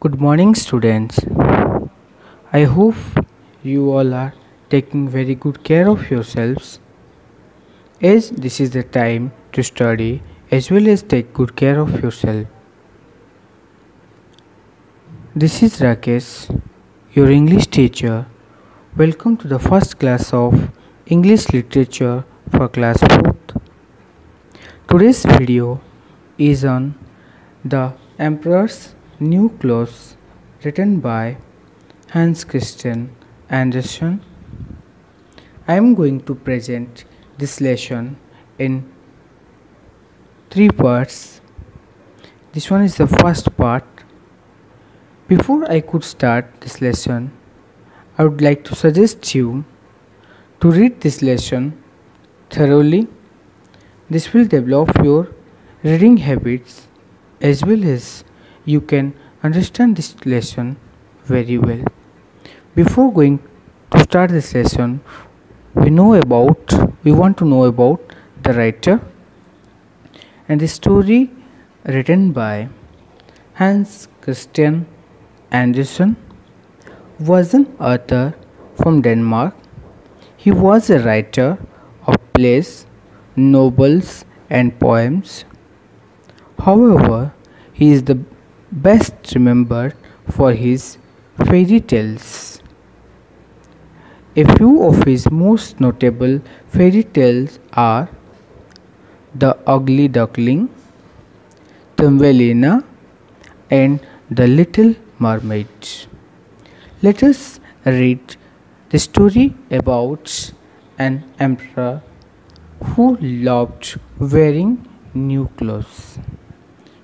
Good morning, students. I hope you all are taking very good care of yourselves, as this is the time to study as well as take good care of yourself. This is Rakesh, your English teacher. Welcome to the first class of English Literature for class 4th. Today's video is on The Emperor's New Clothes, written by Christan Andersen. I am going to present this lesson in 3 parts. This one is the first part. Before I could start this lesson, I would like to suggest you to read this lesson thoroughly. This will develop your reading habits as well as you can understand this lesson very well. Before going to start this lesson, we want to know about the writer and the story written by Christan Andersen was an author from Denmark. He was a writer of plays, novels and poems. However, he is the best remembered for his fairy tales. A few of his most notable fairy tales are The Ugly Duckling, Thumbelina, and The Little Mermaid. Let us read the story about an emperor who loved wearing new clothes.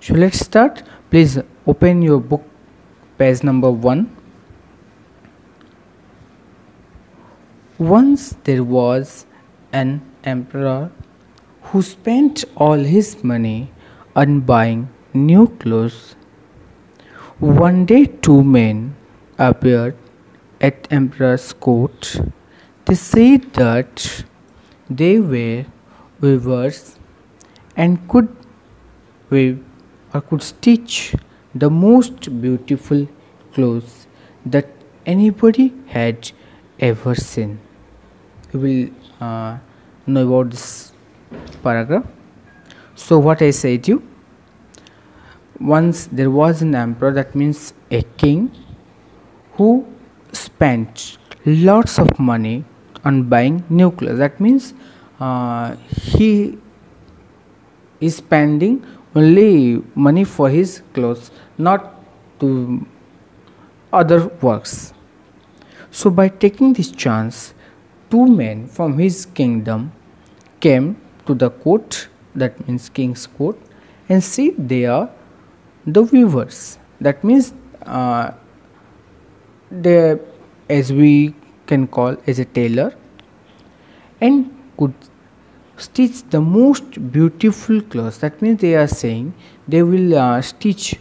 So let's start. Please open your book, page number 1. Once there was an emperor who spent all his money on buying new clothes. One day 2 men appeared at emperor's court. They said that they were weavers and could weave or could stitch the most beautiful clothes that anybody had ever seen. You will know about this paragraph. So what I said to you, once there was an emperor, that means a king, who spent lots of money on buying new clothes. That means he is spending only money for his clothes, not to other works. So by taking this chance, 2 men from his kingdom came to the court, that means king's court, and said they are the weavers. That means they, as we can call as a tailor, and could stitch the most beautiful clothes. That means they are saying they will stitch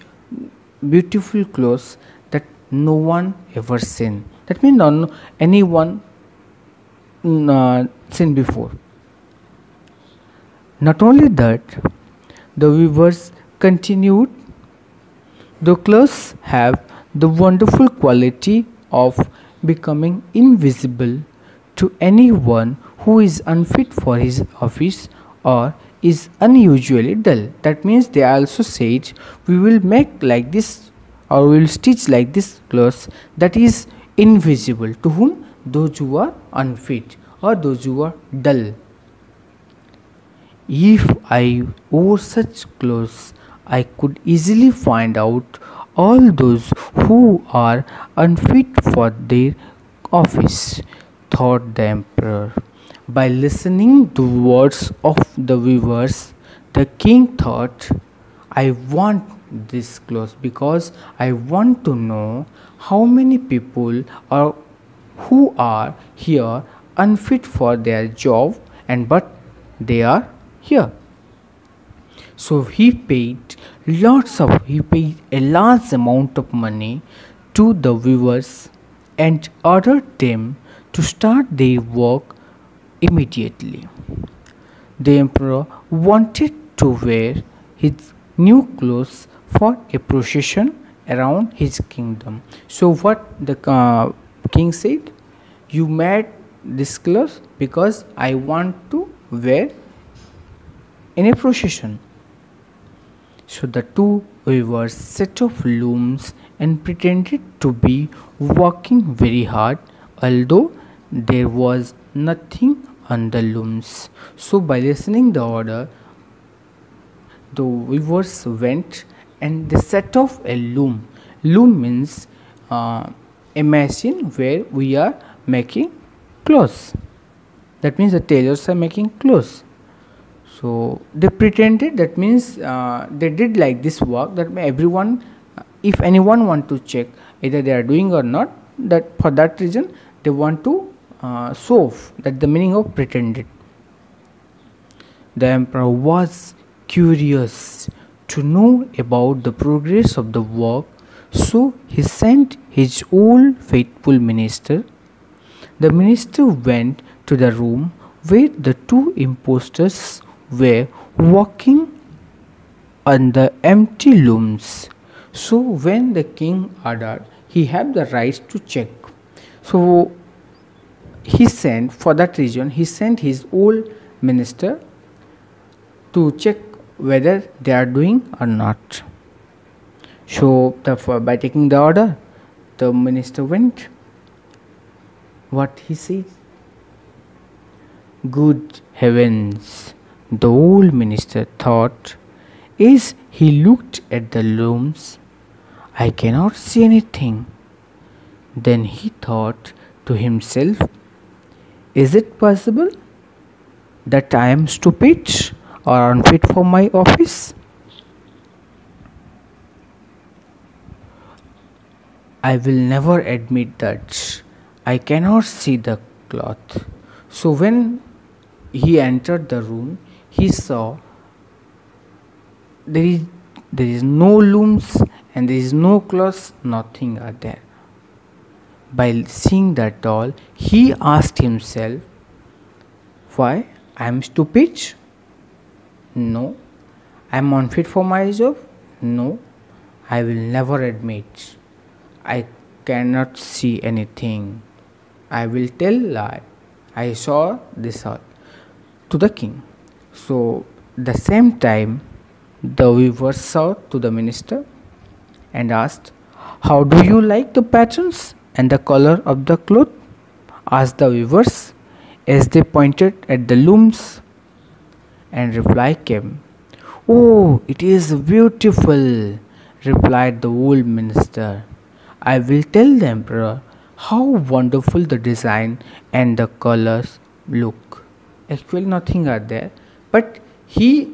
beautiful clothes that no one ever seen. That means not anyone seen before. Not only that, the weavers continued, the clothes have the wonderful quality of becoming invisible to anyone who is unfit for his office or is unusually dull. That means they also said, we will make like this or we will stitch like this clothes that is invisible to whom? Those who are unfit or those who are dull. If I wore such clothes, I could easily find out all those who are unfit for their office, thought the emperor. By listening to words of the weavers, the king thought, I want this clothes because I want to know how many people are who are here unfit for their job and but they are here. So he paid a large amount of money to the weavers and ordered them to start their work immediately. The emperor wanted to wear his new clothes for a procession around his kingdom. So what the king said, you made this clothes because I want to wear in a procession. So the two weavers set off looms and pretended to be working very hard, although there was nothing on the looms. So by listening the order, the weavers went and they set off a loom. Loom means a machine where we are making clothes. That means the tailors are making clothes. So they pretended, that means they did like this work, that everyone, if anyone want to check either they are doing or not, that for that reason they want to show off, that the meaning of pretended. The emperor was curious to know about the progress of the work, so he sent his old faithful minister. The minister went to the room where the two impostors were walking on the empty looms. So when the king ordered, he had the right to check. So he sent, for that reason, he sent his old minister to check whether they are doing or not. So by taking the order, the minister went. What he said? Good heavens, the old minister thought, as he looked at the looms, I cannot see anything. Then he thought to himself, is it possible that I am stupid or unfit for my office? I will never admit that I cannot see the cloth. So when he entered the room, he saw there is no looms and there is no cloths, nothing are there. By seeing that all, he asked himself, why? I am stupid? No. I am unfit for my job? No. I will never admit. I cannot see anything. I will tell lie. I saw this all to the king. So the same time, the weaver saw to the minister and asked, how do you like the patterns and the color of the cloth? Asked the weavers as they pointed at the looms, and reply came, oh, it is beautiful, replied the old minister. I will tell the emperor how wonderful the design and the colors look. Actually nothing are there, but he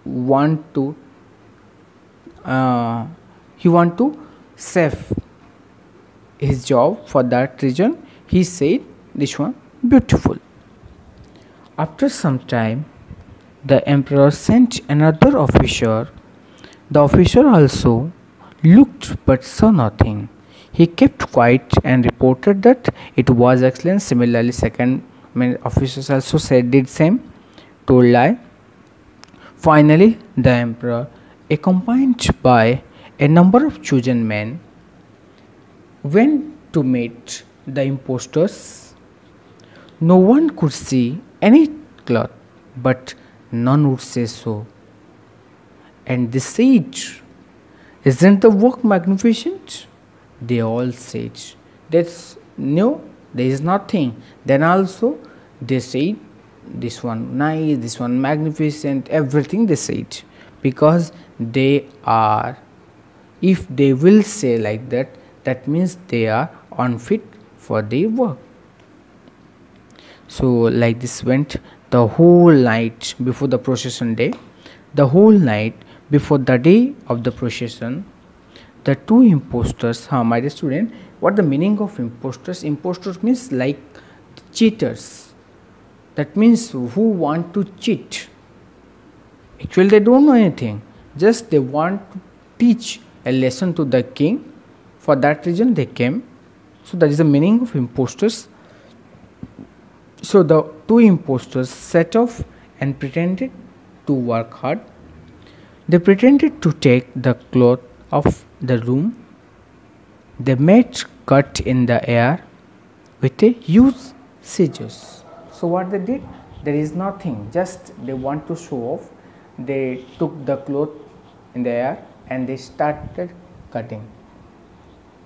want to save his job. For that reason he said this one beautiful. After some time, the emperor sent another officer. The officer also looked but saw nothing. He kept quiet and reported that it was excellent. Similarly, second officers also did same, told lie. Finally, the emperor, accompanied by a number of chosen men, went to meet the impostors. No one could see any cloth, but none would say so. And they said, isn't the work magnificent? They all said, that's no, there is nothing. Then also they said, this one nice, this one magnificent, everything they said, because they are, if they will say like that, that means they are unfit for their work. So like this went the whole night before the procession day. The whole night before the day of the procession, the two impostors, my dear student, what the meaning of impostors? Impostors means like cheaters. That means who want to cheat. Actually they don't know anything, just they want to teach a lesson to the king. For that reason they came. So that is the meaning of impostors. So the two impostors set off and pretended to work hard. They pretended to take the cloth of the room They made cut in the air with a huge scissors. So what they did? There is nothing, just they want to show off. They took the cloth in the air and they started cutting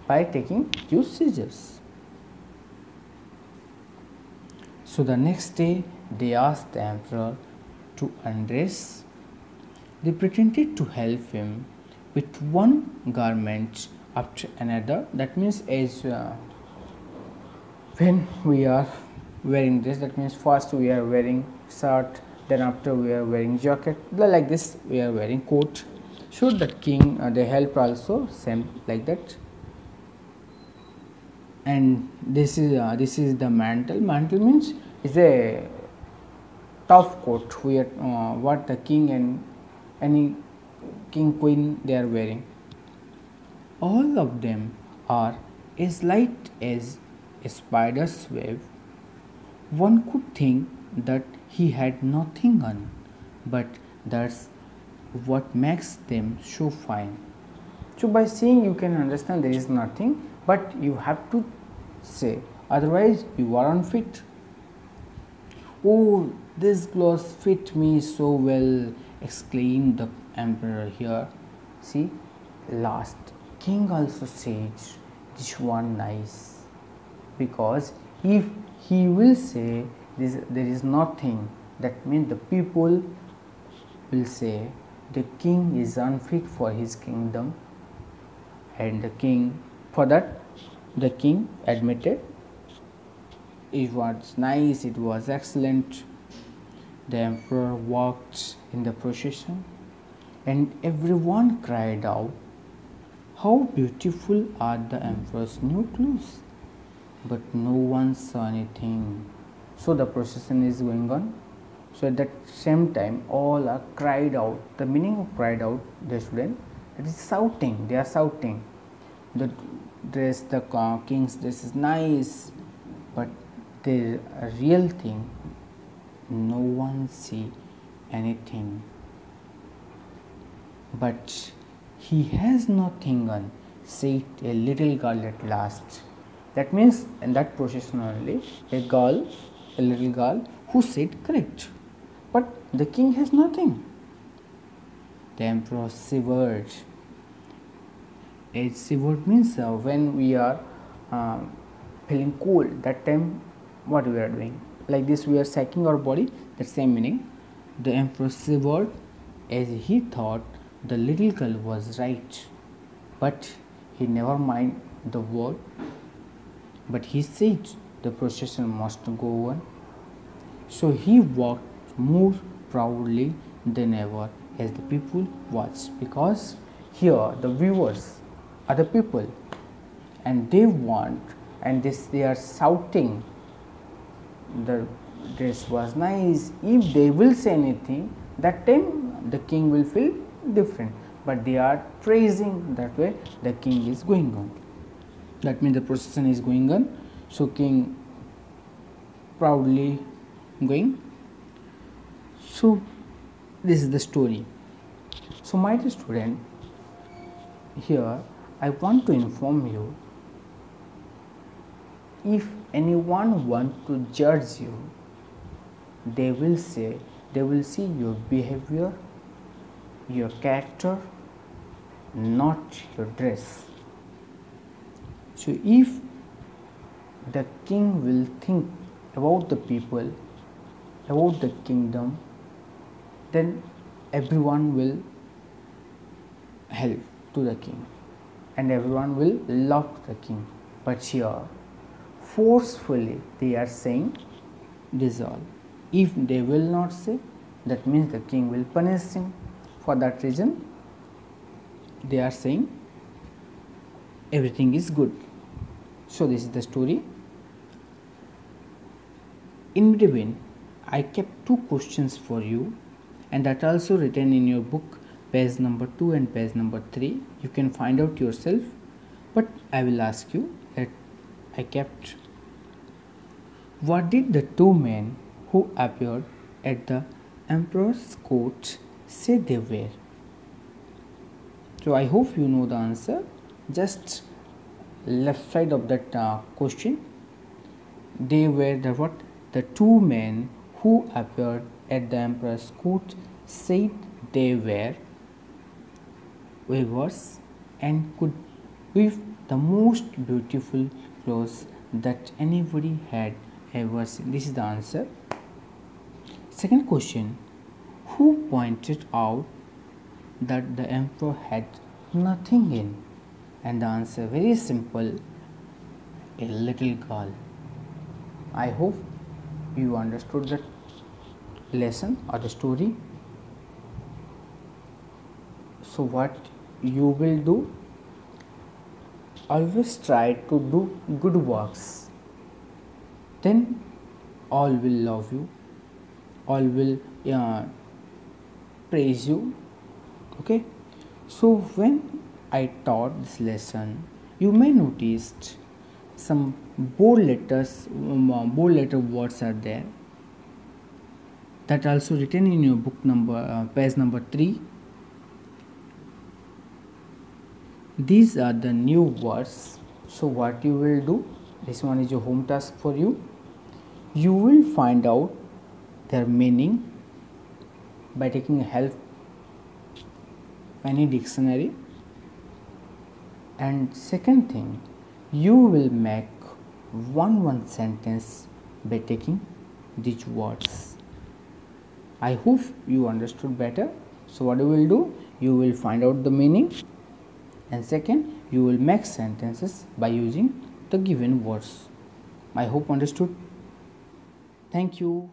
by taking huge scissors. So the next day they asked the emperor to undress. They pretended to help him with one garment after another. That means as when we are wearing this, that means first we are wearing shirt, then after we are wearing jacket, like this we are wearing coat. So the king they help also same like that. And this is the mantle. Mantle means is a top coat we are what the king and any king queen they are wearing. All of them are as light as a spider's web. One could think that he had nothing on, but that's what makes them so fine. So by seeing you can understand there is nothing, but you have to say, otherwise you are unfit. Oh, this clothes fit me so well, exclaimed the emperor here. See, last king also says this one nice, because if he will say this, there is nothing, that means the people will say the king is unfit for his kingdom, and the king, for that the king admitted it was nice, it was excellent. The emperor walked in the procession and everyone cried out, "How beautiful are the emperor's new clothes!" But no one saw anything. So the procession is going on. So at that same time all are cried out. The meaning of cried out, the student, it is shouting. They are shouting, the dress, the king's dress is nice, but the real thing no one see anything. But he has nothing on, said a little girl at last. That means in that procession only a little girl who said correct, but the king has nothing. The emperor shivered. A shivered means when we are feeling cold, that time what we are doing, like this we are shaking our body, the same meaning. The emperor shivered as he thought the little girl was right, but he never mind the word. But he said the procession must go on. So he walked more proudly than ever as the people watched, because here the viewers are the people and they want, and they are shouting the dress was nice. If they will say anything, that time the king will feel different, but they are praising, that way the king is going on. That means the procession is going on. So king proudly going. So this is the story. So my dear student, here I want to inform you, if anyone want to judge you, they will say, they will see your behavior, your character, not your dress. So if the king will think about the people, about the kingdom, then everyone will help to the king and everyone will love the king. But here forcefully they are saying this all. If they will not say, that means the king will punish him. For that reason they are saying everything is good. So this is the story. In between I kept two questions for you, and that also written in your book, page number 2 and page number 3. You can find out yourself, but I will ask you that I kept. What did the two men who appeared at the emperor's court say they were? So I hope you know the answer. Just left side of that question. They were the what? The two men who appeared at the emperor's court said they were weavers and could weave the most beautiful clothes that anybody had ever seen. This is the answer. Second question, who pointed out that the emperor had nothing in? And the answer very simple, a little girl. I hope you understood the lesson or the story. So what you will do, always try to do good works, then all will love you, all will praise you. Okay, so when I taught this lesson, you may notice some bold letter words are there, that also written in your book number page number 3. These are the new words. So what you will do, this one is your home task for you. You will find out their meaning by taking help any dictionary. And second thing, you will make one sentence by taking these words. I hope you understood better. So what you will do, you will find out the meaning, and second, you will make sentences by using the given words. I hope understood. Thank you.